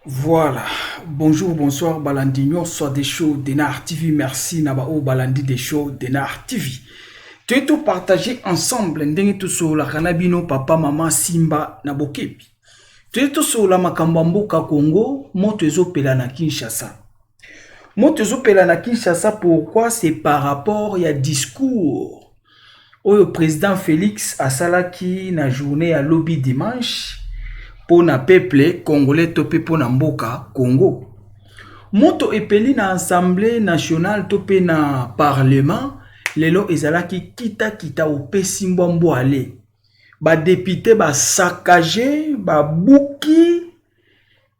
Voilà, bonjour, bonsoir, Balandino, soit des shows de Nar TV, merci Nabao Balandi des shows de Nar TV. Tu es tout partagé ensemble, ndenge tout sur la Kanabino, papa, maman, Simba, Nabokepi. Tu es tout sur la Makambamboka Congo, Motezo Pelana Kinshasa. Motezo Pelana Kinshasa, pourquoi? C'est par rapport à discours où le président Félix Asalaki na journée à lobby dimanche. Pour na peuple congolais topé pour na mboka Congo. Moto epeli na assemblée nationale topé na parlement lelo ezalaki kita opesi mbombo ale. Ba député ba saccagé ba buki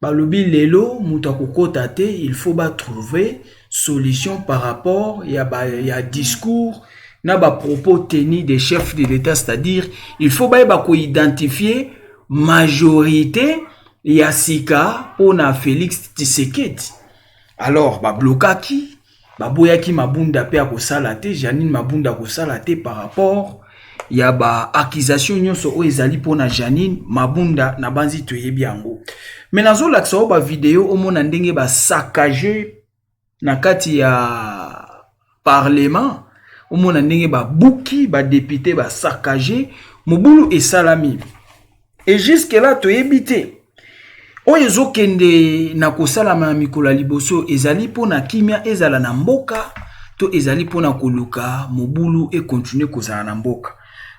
ba lobi lelo muto akokota te, il faut ba trouver solution par rapport ya discours na ba propos tenus des chefs de l'État, c'est-à-dire il faut ba ko identifier majorité ya sika pona Félix Tshisekedi. Alors ba blokaki ba boyaki mabunda pe akosala te, Janine mabunda akosala te par rapport ya ba accusation nyonso o ezali pona Janine mabunda na banzi toyebi yango. Mais nazo laksa ba vidéo omona ndenge ba saccagé na kati ya parlement, omona ndenge ba buki ba député ba saccagé mobulu esalami. Et jusque là, tu es habité. Oyezo kende na kosala ma mikolo liboso ezali pona kimia ezala na mboka to ezali pona koluka mobulu et continuer kozala na mboka.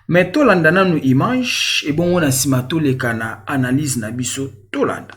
Mais to landa nanu image et bon on a simato le kana analyse na biso to landa.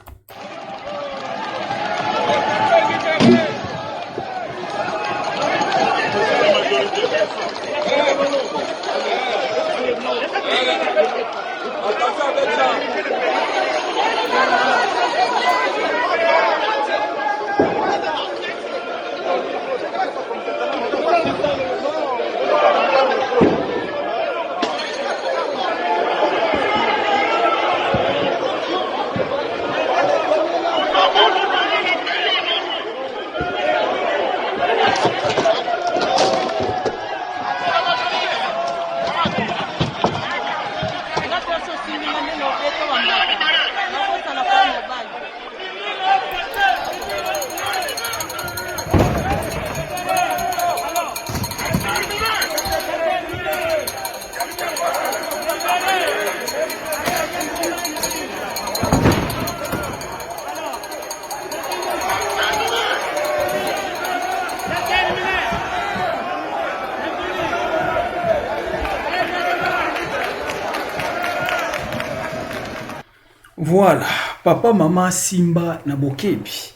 Voilà, papa, maman, Simba, Nabokebi.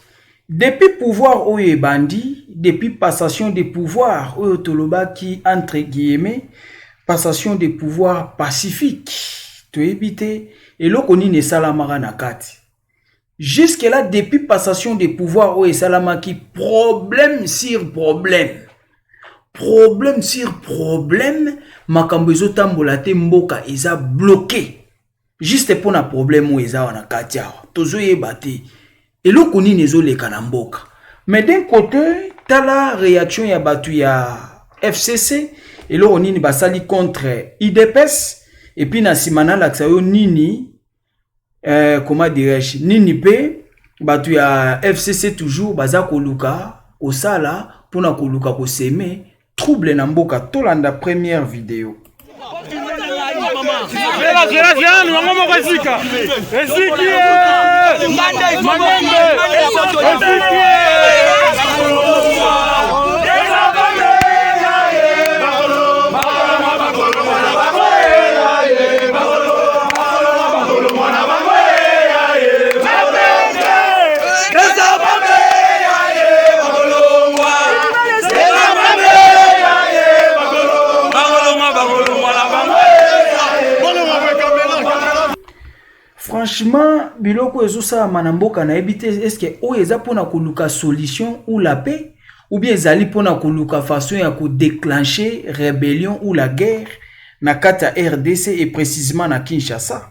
Depuis pouvoir oye bandi, depuis passation de pouvoir oye toloba qui entre guillemets, passation de pouvoir pacifique, tu éviter et l'okoni ne salamara nakati. Jusque là, depuis passation de pouvoir oye salamaki, problème sur problème. Problème sur problème, makambo ezotambola te mboka eza bloqué. Juste pour un problème où ils ont un katia, tous eux batté. Et le koni nezo le kanamboka. Mais d'un côté, t'as la réaction ya battu ya FCC et le oni basali contre IDPS et puis na simana la xayo nini comment dirais-je nini pe battu ya FCC toujours baza koluka osala pour na koluka ko semer trouble na mboka tolanda première vidéo. franchement biloko ezosa manamboka na ebite est-ce que o eza pona koluka solution ou la paix ou bien ezali pona koluka façon ya ko déclencher rébellion ou la guerre na kata RDC et précisément na Kinshasa.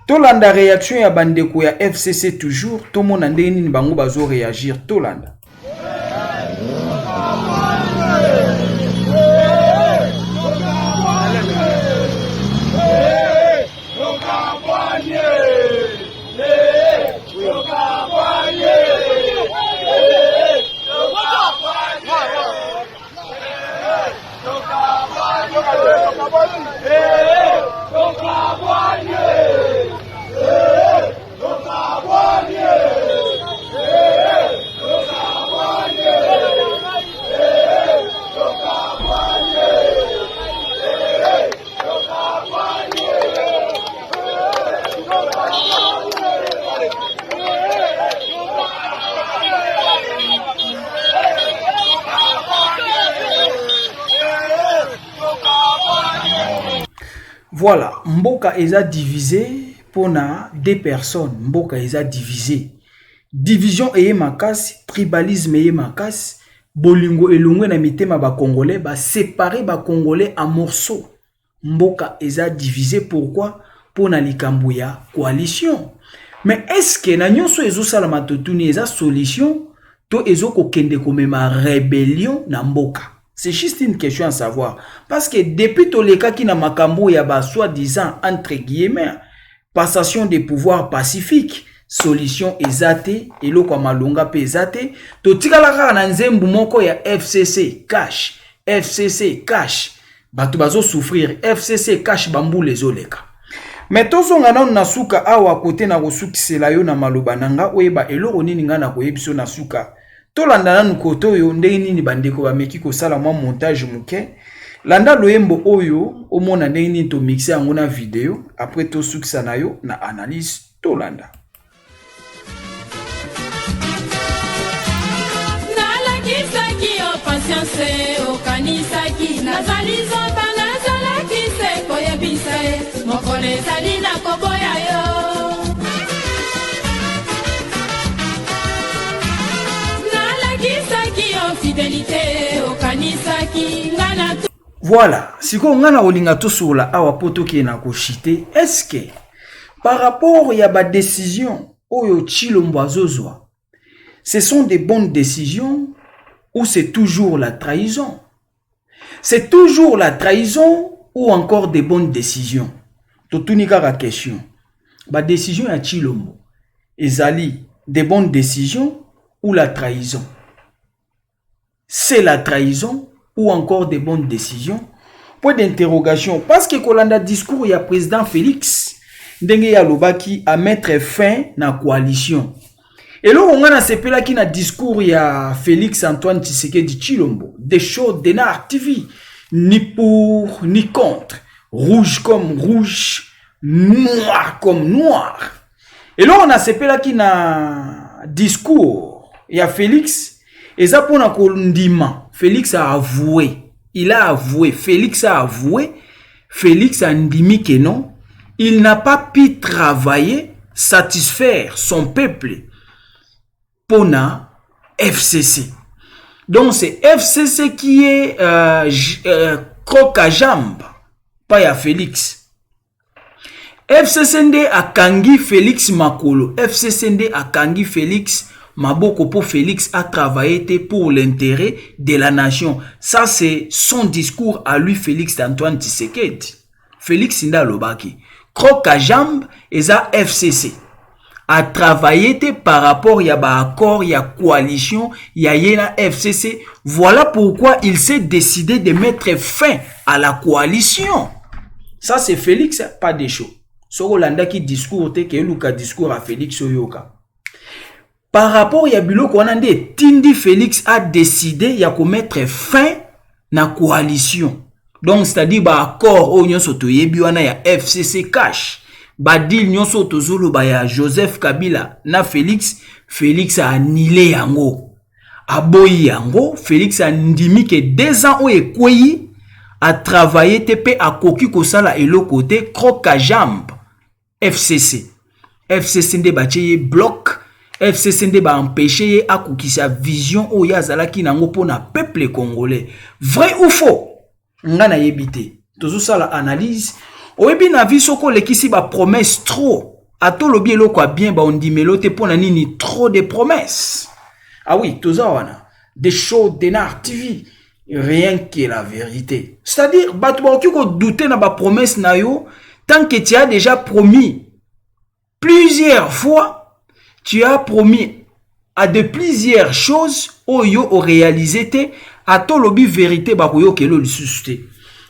Tolanda réaction ya bandeko ya FCC toujours to mona ndenge nini bango bazo réagir tolanda. Voilà, Mboka eza divisé pour deux personnes. Mboka eza divisé. Division eye makasi, tribalisme eye makasi, bolingo elongwe na mitema ba Congolais, ba séparer ba Congolais en morceaux. Mboka eza divisé pourquoi? Pour na likambo ya coalition. Mais est-ce que na nyonso ezo sala matotuni eza solution to ezo kokende komema rébellion na mboka? C'est juste une question à savoir. Parce que depuis tout le cas qui n'a makambo ya ba soi-disant entre guillemets passation des pouvoirs pacifiques, solution ezate eloko malonga pe ezate to tikala kaka na nzembu moko ya FCC cash bato bazo souffrir FCC cash bambu les oleka. Mais tozonga na suka awa kote na kosukisela yo na maloba nanga oyeba eloko nini nga na koyebiso na suka. Tolanda nanu koto yo ndenge nini bandeko bameki kosala mwa montage muke. Landa loyembo oyo omona ndenge nini to mixer yango na video après to sukisa na yo na analyse tolanda. Nalakisaki o patience o kanisaki nazalizo banazalaki se koyebisa e mokole zali na koboya yo. Voilà, si on ngana olinga to sola awa poto ki na ko chité, est-ce que par rapport ya ba décision oyo Tshilombo azozwa, ce sont des bonnes décisions ou c'est toujours la trahison? C'est toujours la trahison ou encore des bonnes décisions? Totunika ka question. Ba décision ya Tshilombo ezali des bonnes décisions ou la trahison? C'est la trahison ou encore des bonnes décisions? Point d'interrogation. Parce que kolanda discours ya président Félix ndenge ya lobaki à mettre fin na coalition. Et là on a sepela ki na discours ya Félix Antoine Tshisekedi Tshilombo des shows de Nar TV ni pour ni contre, rouge comme rouge, noir comme noir. Et là on a sepela ki na discours ya Félix eza pona kolundima. Félix a avoué. Il a avoué. Félix a avoué. Félix a ndimi que non. Il n'a pas pu travailler, satisfaire son peuple. Pona FCC. Donc c'est FCC qui est croc à jambe. Pas ya Félix. FCC nde a kangi Félix Makolo. FCC nde a kangi Félix Maboko pour Félix a travaillé pour l'intérêt de la nation. Ça, c'est son discours à lui, Félix Antoine Tshisekedi. Félix Nda Lobaki. Croc à jambe, et ça, FCC. A travaillé par rapport à l'accord, il y a coalition, il y a yena FCC. Voilà pourquoi il s'est décidé de mettre fin à la coalition. Ça, c'est Félix, pas des choses. Sorolanda qui discours, te ke discours à Félix Oyoka. Par rapport à Biloko Wanande, Tindi Félix a décidé de mettre fin à la coalition. Donc, c'est-à-dire, accord au nyon soto yebiwana ya FCC cash. Badil nyon soto zolo ya Joseph Kabila na Félix. Félix a annulé yango. Aboyi yango, Félix a ndimi que 2 ans ou ekweyi a travaillé TP a koki kosala elo côté croc à jambe FCC. FCC nde batie bloc, FCC nde ba empêcher à sa vision o ya zalaki nango pona peuple congolais. Vrai ou faux? Ngana yebite. Tozo sala analyse. Oyebi na vi soko lekisi ba promesse trop. Ato lobi eloko bien ba ondimelo te pona nini trop de promesses. Ah oui, toza wana. Des shows d'Enar TV. Rien que la vérité. C'est-à-dire, tu vas douter na ba promesse na yo, tant que tu as déjà promis plusieurs fois, tu as promis à de plusieurs choses, oyo o réalisé te, à to lobi vérité ba koyo kelo lisuste.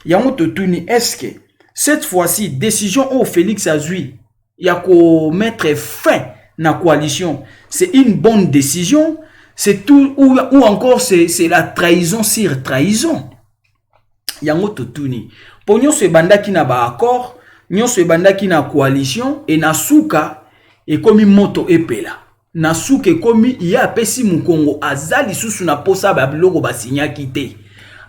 Yango to tuni, est-ce que cette fois-ci, décision au Félix Azui, yako mettre fin na coalition, c'est une bonne décision? C'est tout, ou encore c'est la trahison sur trahison. Yango totuni. Pour nous, ce banda qui n'a pas accord, nous ce banda qui n'a coalition, et Nasuka, et comme moto epela. Nasuka, comme il y a pesi mukongo, azali susu na posa babiloko basinya kite.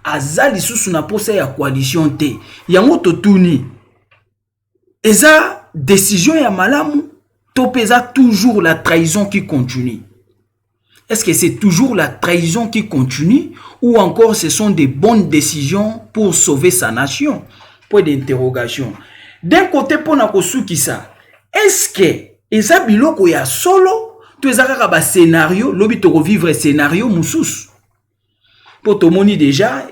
Azali susu na posa ya coalition te. Yango totuni. Eza décision ya malamu, topeza toujours la trahison qui continue. Est-ce que c'est toujours la trahison qui continue ou encore ce sont des bonnes décisions pour sauver sa nation? Point d'interrogation. D'un côté, pour Nakosukisa, est-ce que eza biloko ya solo to ezaka ba scénario, lobi to revivre scénario mususu? Pour to moni déjà,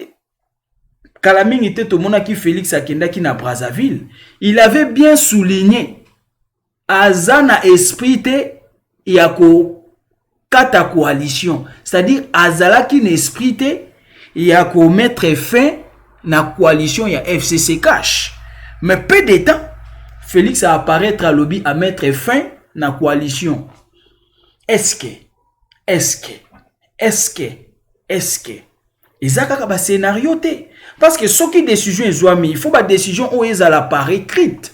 Kalamingi te to mona ki Félix Akenda ki na Brazzaville, il avait bien souligné azana esprit te yako kata coalition, c'est-à-dire azala qui n'esprit il y a qu'au mettre fin na coalition il y a FCC cash. Mais peu de temps Félix a apparaître à lobby à mettre fin na coalition. Est-ce que ezaka ba scénario te, parce que ce qui décision ezwami, il faut ba décision où ezala par écrite,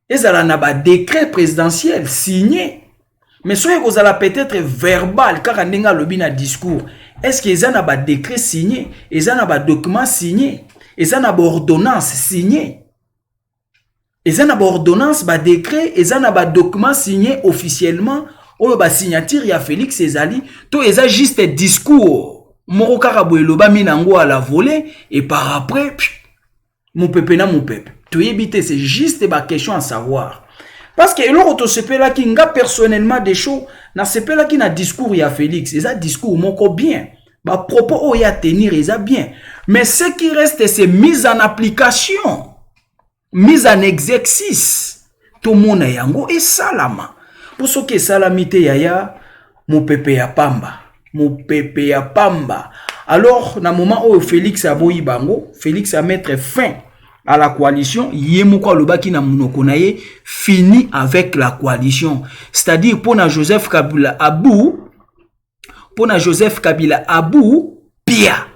ezala na ba décret présidentiel signé. Mais soyez vous allez peut-être verbal car on a lobby na discours. Est-ce qu'ils ont un décret signé, ils ont un document signé, ils ont une ordonnance signée, ils ont une ordonnance, un décret, ils ont un document signé officiellement ou ba signature ya Félix Ezali, to ils ont juste un discours. Moro karaboué loba minango à la volée et par après mon peuple na mon peuple. To yebite c'est juste ba question à savoir. Parce que l'autre se peut là qui nga personnellement des choses, na se peut là qui na discours ya Félix, et ça discours moko bien, ba propos o ya tenir et ça bien, mais ce qui reste c'est mise en application, mise en exercice. Tout le monde yango et salama. Pour ce qui est salamité yaya, mon pépé ya pamba, mon pépé ya pamba. Alors na moment où Félix a boyi bango, Félix a mettre fin à la coalition, yemoko lobaki na munoko na ye fini avec la coalition. C'est-à-dire pour na Joseph Kabila Abou, pia.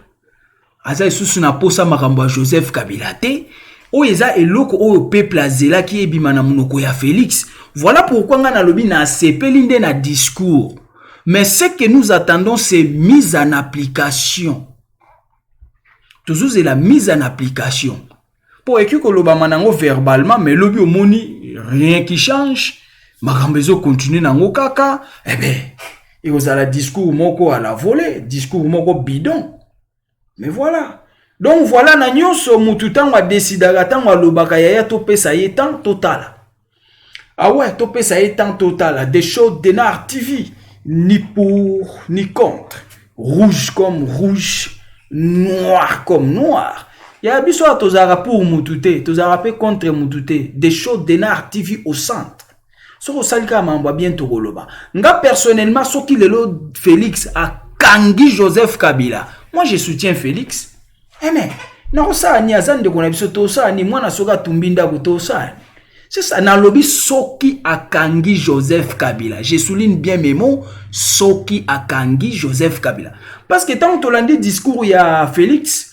Aza isusu na posa makambo Joseph Kabila te, o eza eloko o peuple azela ki ebima na munoko ya Félix. Voilà pourquoi nga na lobi na sepeli nde na discours. Mais ce que nous attendons c'est mise en application. Toujours c'est la mise en application. Pour écrire le bamanango verbalement, mais le biomoni, rien qui change. Makambezo continue nango kaka. Eh ben, il y a le discours moko à la volée, discours moko bidon. Mais voilà. Donc voilà, na nyonso mututan wa décidera tan wa lobaka yaya to pesa yetan total. Ah ouais, to pesa yetan total. Des shows d'Enar TV, ni pour ni contre. Rouge comme rouge, noir comme noir. Il y a biso tozara pour mutute, tozara pe contre mutute, des shows d'Enar TV au centre. Soko salika mamba bien to koloba. Nga personnellement soki lelo Félix a kangi Joseph Kabila. Moi je soutiens Félix. Eh mais na ça ni azan de kona biso to ça ni mwana soka tumbinda ko to ça. C'est ça na lobby soki a kangi Joseph Kabila. Je souligne bien mes mots, soki a kangi Joseph Kabila. Parce que tant que l'on dit discours il y a Félix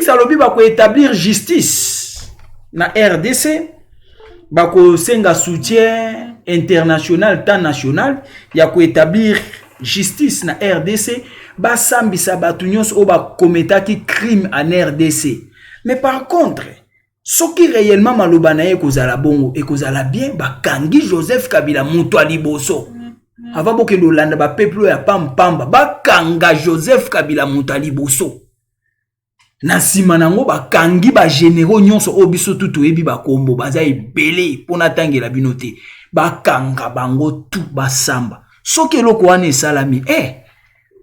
a lobby bako établir justice na RDC, bako senga soutien international tant national, ya ko établir justice na RDC, ba sambi sa batunyos o ba kometaki crime en RDC. Mais par contre, Soki réellement maloba na ye kozala bongo et kozala bien bakangi Joseph Kabila mutu aliboso. Ava boke dolanda ba peuple ya pampamba bakanga Joseph Kabila mutu aliboso. Na sima nango bakangi ba généraux nyonso obiso tutu ebi ba kombo baza ebele pona tangela binote. Bakanga bango tu basamba. Soki eloko wana esalami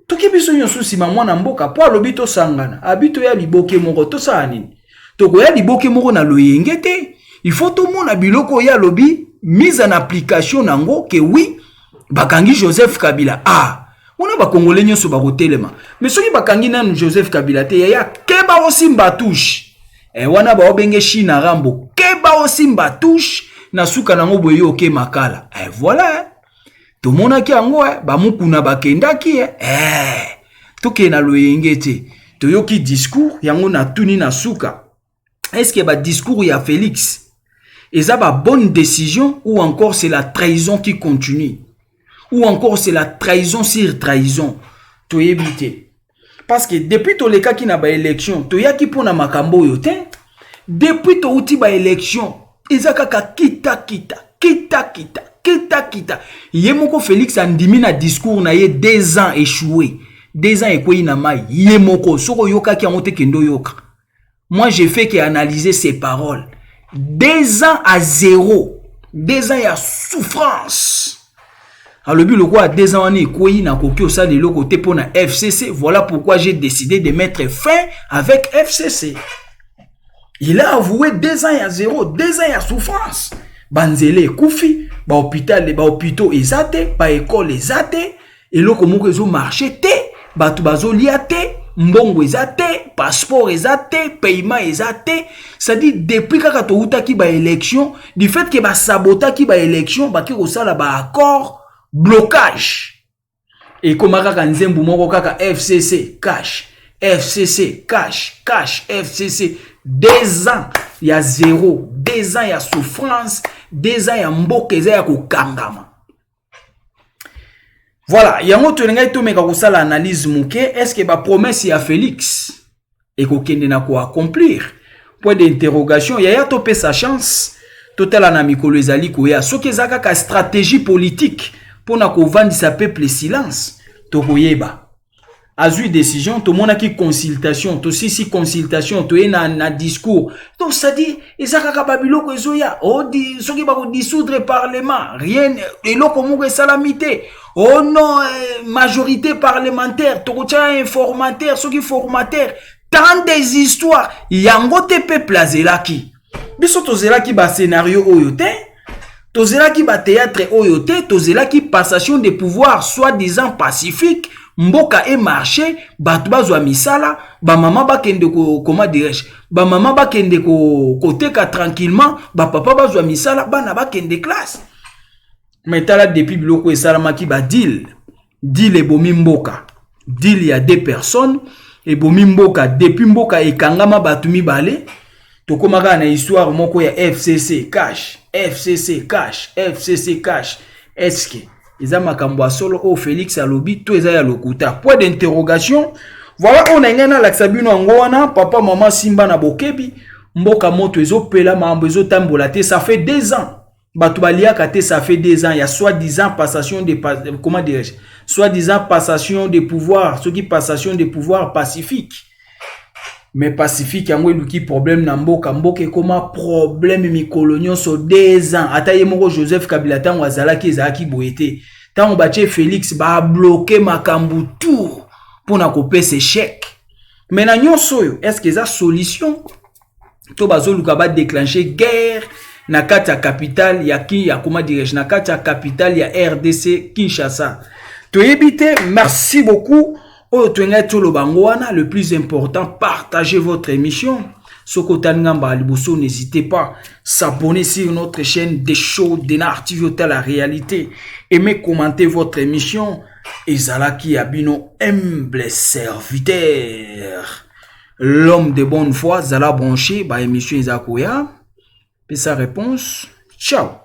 toki biso nyonso sima mwana mboka po alobi to sangana abito ya liboke moko to sala nini. Toko ya liboke moko na loyenge te. Il faut tout mona biloko ya lobi mise en application nango que oui bakangi Joseph Kabila. Ona ba congolais nyonso ba kotelema. Mais soki bakangi nanu Joseph Kabila te ya keba osimba touche. Wana ba obenge China Rambo keba osimba touche na suka nango boye oke makala. Voilà. To mona ki ango ba mukuna bakendaki toke na loyenge te. To yoki discours yango na tuni na suka. Est-ce que le discours ya Félix est la bonne décision ou encore c'est la trahison qui continue? Ou encore c'est la trahison sur trahison? To éviter. Parce que depuis tous les cas qui n'a pas élection, to ya qui pour na makambo yote, depuis to outi ba élection, ezakaka kita. Yemoko Félix andimi na discours na ye 2 ans échoué. 2 ans ekwe na mai. Yemoko soko yoka ki amote kendo yoka. Moi, j'ai fait qu'analyser ces paroles. 2 ans à 0. 2 ans à souffrance. Alors, le but, le quoi, 2 ans, on est quoi, na koki au sein de l'autre côté pour la FCC. Voilà pourquoi j'ai décidé de mettre fin avec FCC. Il a avoué 2 ans à 0. 2 ans à souffrance. Banzele, Koufi, ba hôpital, ba hôpitaux, ezate, ba école, ezate. Et là, comment ils ont marché, te, ba tout bazo liate. Mbongo ezate, passeport ezate, paiement ezate. C'est-à-dire depuis kaka to utaki ba élection, du fait que ba sabotaki ba élection, ba ki kosala ba accord, blocage. Et comme kaka nzembu moko kaka FCC cash, FCC cash, FCC 2 ans il y a 0, 2 ans il y a souffrance, 2 ans il y a mboka eza ya kokangama. Voilà, yango tolenga itomeka kosala analyse muke, est-ce que ba promesse ya Félix et kokende na ko accomplir? Point d'interrogation, ya topé sa chance, total na mikolo ezali ko ya soki ezaka ka stratégie politique pour na ko vandisa peuple silence, to koyeba. Azui décision, to mona ki consultation, to si consultation, to na discours. Donc ça dit, ezaka ka babilo ko ezoya, di soki ba ko dissoudre parlement, rien et loko moko salamité. Oh non, majorité parlementaire, tokotia informateur, ceux qui formateur, tant des histoires, yango te peuple azelaki. Biso tozelaki ba scénario oyote, tozelaki ba théâtre oyote, tozelaki passation de pouvoir soi-disant pacifique, mboka et marché, batu bazwa misala, ba mama ba kende ko comment dirais-je, ba mama ba kende ko koteka tranquillement, ba papa bazwa misala, ba na ba kende classe. Mais tala depuis biloko et salamaki ba deal et bomi mboka. Deal il y a 2 personnes et bomi mboka depuis mboka et kangama batumi bale. To komaka na histoire moko ya FCC cash. Est-ce que eza makambo solo o Félix alobi to eza ya lokuta? Point d'interrogation. Voilà on a ngana laksabino ngwana papa maman Simba na bokebi mboka moto ezopela mambo ezotambola te, ça fait 2 ans. Batoubalia Kate, ça fait 2 ans, il y a soi-disant passation de comment dirais-je, soi-disant passation de pouvoir, ce qui passation de pouvoir pacifique. Mais pacifique, il y a un problème dans Mboka. Mboka comment problème mi coloniaux sur 2 ans. Ataye moko Joseph Kabila tan wazalaki ezaki boyete. Tant on bache Félix ba bloquer makambu tout pour na couper ses chèques. Mais na nyonso yo, est-ce que ça solution? To bazo luka ba déclencher guerre. Na kati ya capitale ya ki ya comment dirais-je, na kati ya capitale ya RDC Kinshasa. Toyebite, merci beaucoup. Le plus important, partagez votre émission. N'hésitez pas à s'abonner sur notre chaîne des shows de Nartivio la réalité. Aimez, commentez votre émission. Et Zalaki Abino, humble serviteur. L'homme de bonne foi, Zala branché, bah émission Isakoya. Et sa réponse, ciao.